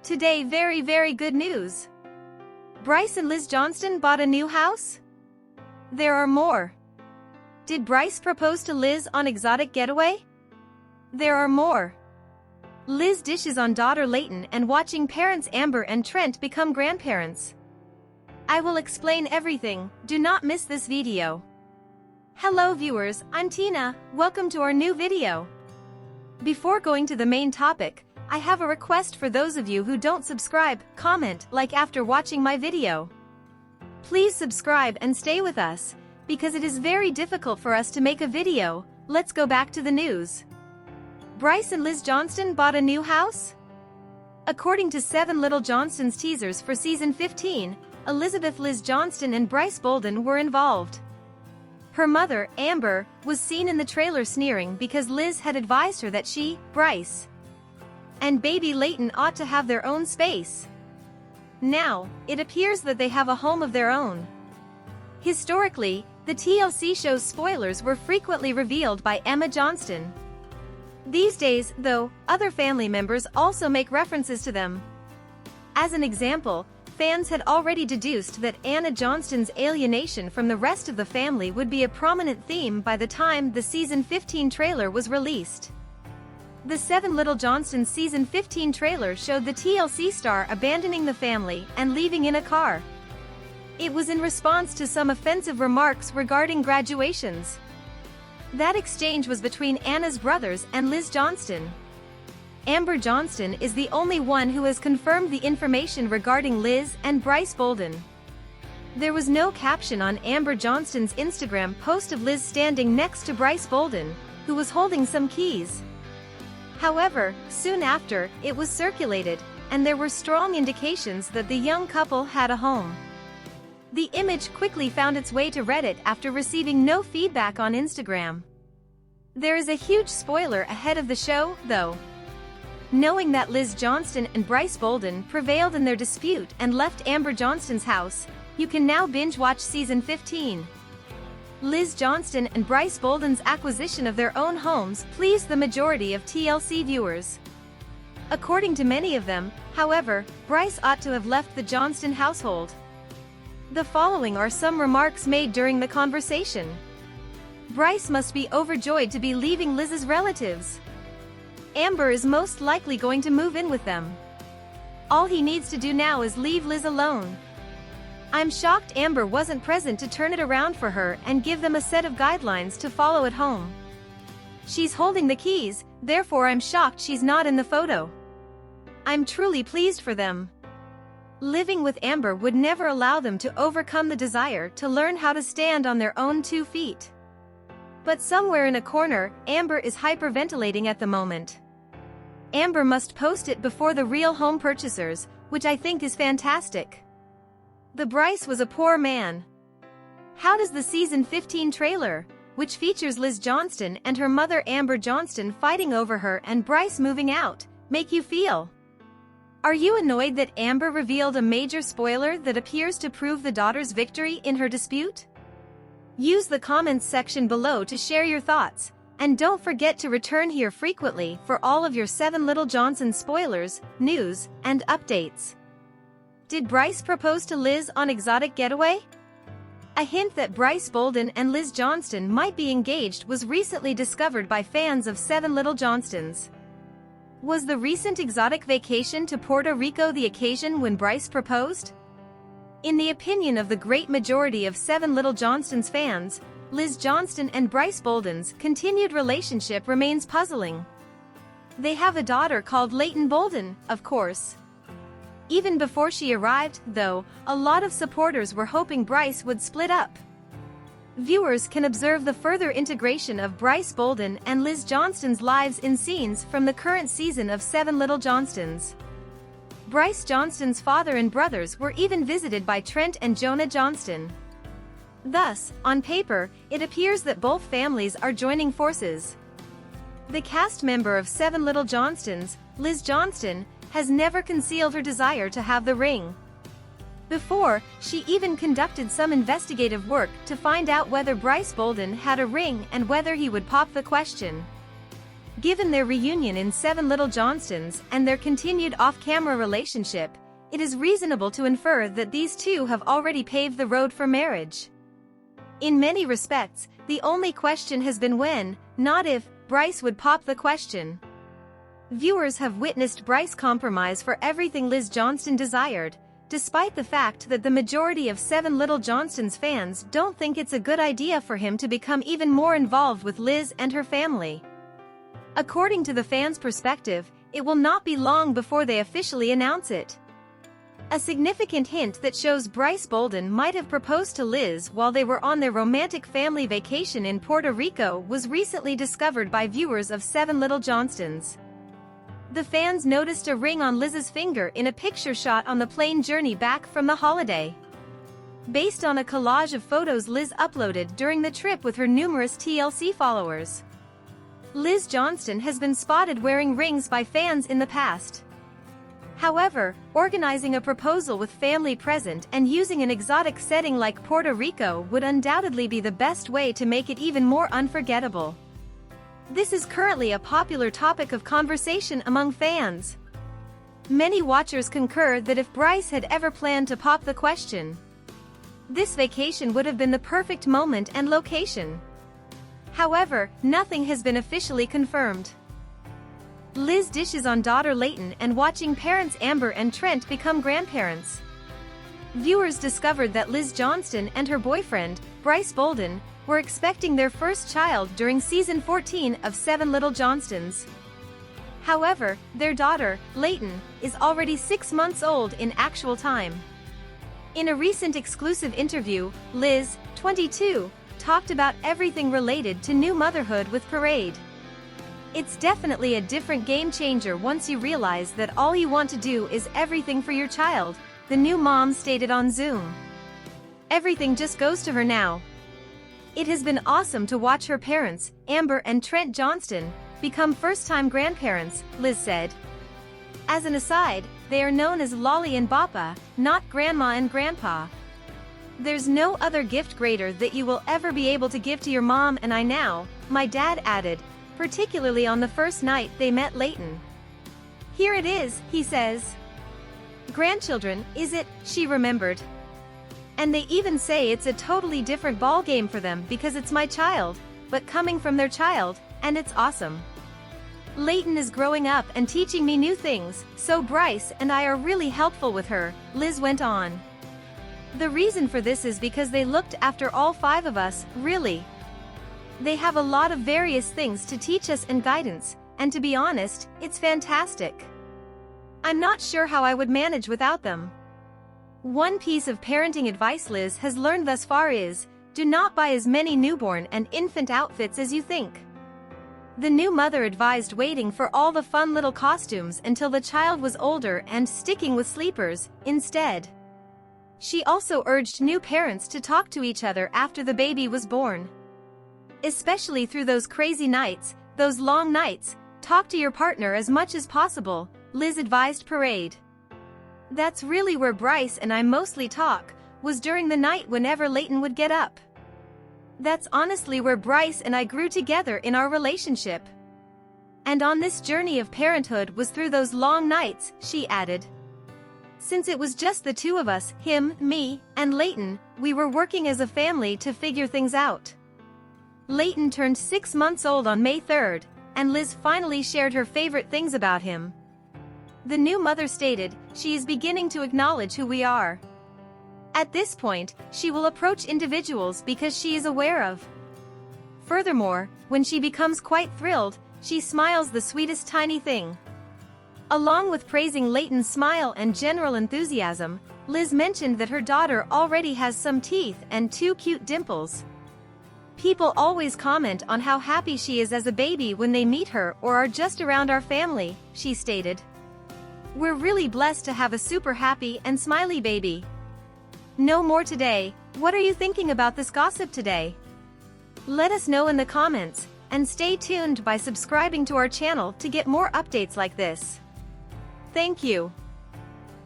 Today, very good news. Brice and Liz Johnston bought a new house? There are more. Did Brice propose to Liz on exotic getaway? There are more. Liz dishes on daughter Leighton and watching parents Amber and Trent become grandparents. I will explain everything, do not miss this video. Hello viewers, I'm Tina, welcome to our new video. Before going to the main topic, I have a request for those of you who don't subscribe, comment, like after watching my video. Please subscribe and stay with us, because it is very difficult for us to make a video. Let's go back to the news. Brice and Liz Johnston bought a new house? According to 7 Little Johnston's teasers for season 15, Elizabeth Liz Johnston and Bryce Bolden were involved. Her mother, Amber, was seen in the trailer sneering because Liz had advised her that she, Bryce, and baby Leighton ought to have their own space. Now, it appears that they have a home of their own. Historically, the TLC show's spoilers were frequently revealed by Emma Johnston. These days, though, other family members also make references to them. As an example, fans had already deduced that Anna Johnston's alienation from the rest of the family would be a prominent theme by the time the season 15 trailer was released. The 7 Little Johnston season 15 trailer showed the TLC star abandoning the family and leaving in a car. It was in response to some offensive remarks regarding graduations. That exchange was between Anna's brothers and Liz Johnston. Amber Johnston is the only one who has confirmed the information regarding Liz and Bryce Bolden. There was no caption on Amber Johnston's Instagram post of Liz standing next to Bryce Bolden, who was holding some keys. However, soon after, it was circulated, and there were strong indications that the young couple had a home. The image quickly found its way to Reddit after receiving no feedback on Instagram. There is a huge spoiler ahead of the show, though. Knowing that Liz Johnston and Bryce Bolden prevailed in their dispute and left Amber Johnston's house, you can now binge-watch season 15. Liz Johnston and Bryce Bolden's acquisition of their own homes pleased the majority of TLC viewers. According to many of them, however, Bryce ought to have left the Johnston household. The following are some remarks made during the conversation. Bryce must be overjoyed to be leaving Liz's relatives. Amber is most likely going to move in with them. All he needs to do now is leave Liz alone. I'm shocked Amber wasn't present to turn it around for her and give them a set of guidelines to follow at home. She's holding the keys, therefore I'm shocked she's not in the photo. I'm truly pleased for them. Living with Amber would never allow them to overcome the desire to learn how to stand on their own 2 feet. But somewhere in a corner, Amber is hyperventilating at the moment. Amber must post it before the real home purchasers, which I think is fantastic. The Bryce was a poor man. How does the season 15 trailer, which features Liz Johnston and her mother Amber Johnston fighting over her and Bryce moving out, make you feel? Are you annoyed that Amber revealed a major spoiler that appears to prove the daughter's victory in her dispute? Use the comments section below to share your thoughts, and don't forget to return here frequently for all of your 7 Little Johnston spoilers, news, and updates. Did Bryce propose to Liz on exotic getaway? A hint that Bryce Bolden and Liz Johnston might be engaged was recently discovered by fans of 7 Little Johnstons. Was the recent exotic vacation to Puerto Rico the occasion when Bryce proposed? In the opinion of the great majority of 7 Little Johnston's fans, Liz Johnston and Bryce Bolden's continued relationship remains puzzling. They have a daughter called Leighton Bolden, of course. Even before she arrived, though, a lot of supporters were hoping Bryce would split up. Viewers can observe the further integration of Bryce Bolden and Liz Johnston's lives in scenes from the current season of 7 Little Johnstons. Bryce Johnston's father and brothers were even visited by Trent and Jonah Johnston. Thus, on paper, it appears that both families are joining forces. The cast member of 7 Little Johnstons, Liz Johnston, has never concealed her desire to have the ring. Before, she even conducted some investigative work to find out whether Bryce Bolden had a ring and whether he would pop the question. Given their reunion in Seven Little Johnstons and their continued off-camera relationship, it is reasonable to infer that these two have already paved the road for marriage. In many respects, the only question has been when, not if, Bryce would pop the question. Viewers have witnessed Bryce compromise for everything Liz Johnston desired, despite the fact that the majority of Seven Little Johnstons fans don't think it's a good idea for him to become even more involved with Liz and her family. According to the fans' perspective, it will not be long before they officially announce it. A significant hint that shows Bryce Bolden might have proposed to Liz while they were on their romantic family vacation in Puerto Rico was recently discovered by viewers of Seven Little Johnstons. The fans noticed a ring on Liz's finger in a picture shot on the plane journey back from the holiday. Based on a collage of photos Liz uploaded during the trip with her numerous TLC followers. Liz Johnston has been spotted wearing rings by fans in the past. However, organizing a proposal with family present and using an exotic setting like Puerto Rico would undoubtedly be the best way to make it even more unforgettable. This is currently a popular topic of conversation among fans. Many watchers concur that if Bryce had ever planned to pop the question, this vacation would have been the perfect moment and location. However, nothing has been officially confirmed. Liz dishes on daughter Leighton and watching parents Amber and Trent become grandparents. Viewers discovered that Liz Johnston and her boyfriend, Brice Bolden, were expecting their first child during season 14 of Seven Little Johnstons. However, their daughter, Leighton, is already 6 months old in actual time. In a recent exclusive interview, Liz, 22, talked about everything related to new motherhood with Parade. It's definitely a different game changer once you realize that all you want to do is everything for your child, the new mom stated on Zoom. Everything just goes to her now. It has been awesome to watch her parents, Amber and Trent Johnston, become first-time grandparents, Liz said. As an aside, they are known as Lolly and Bappa, not Grandma and Grandpa. There's no other gift greater that you will ever be able to give to your mom and I now, my dad added, particularly on the first night they met Leighton. Here it is, he says. Grandchildren, is it, she remembered. And they even say it's a totally different ballgame for them because it's my child, but coming from their child, and it's awesome. Leighton is growing up and teaching me new things, so Bryce and I are really helpful with her, Liz went on. The reason for this is because they looked after all 5 of us, really. They have a lot of various things to teach us and guidance, and to be honest, it's fantastic. I'm not sure how I would manage without them. One piece of parenting advice Liz has learned thus far is, do not buy as many newborn and infant outfits as you think. The new mother advised waiting for all the fun little costumes until the child was older and sticking with sleepers, instead. She also urged new parents to talk to each other after the baby was born. Especially through those crazy nights, those long nights, talk to your partner as much as possible, Liz advised Parade. That's really where Bryce and I mostly talk, was during the night whenever Leighton would get up. That's honestly where Bryce and I grew together in our relationship. And on this journey of parenthood was through those long nights, she added. Since it was just the 2 of us, him, me, and Leighton, we were working as a family to figure things out. Leighton turned 6 months old on May 3rd, and Liz finally shared her favorite things about him. The new mother stated, she is beginning to acknowledge who we are. At this point, she will approach individuals because she is aware of. Furthermore, when she becomes quite thrilled, she smiles the sweetest tiny thing. Along with praising Leighton's smile and general enthusiasm, Liz mentioned that her daughter already has some teeth and 2 cute dimples. People always comment on how happy she is as a baby when they meet her or are just around our family, she stated. We're really blessed to have a super happy and smiley baby. No more today. What are you thinking about this gossip today? Let us know in the comments, and stay tuned by subscribing to our channel to get more updates like this. Thank you.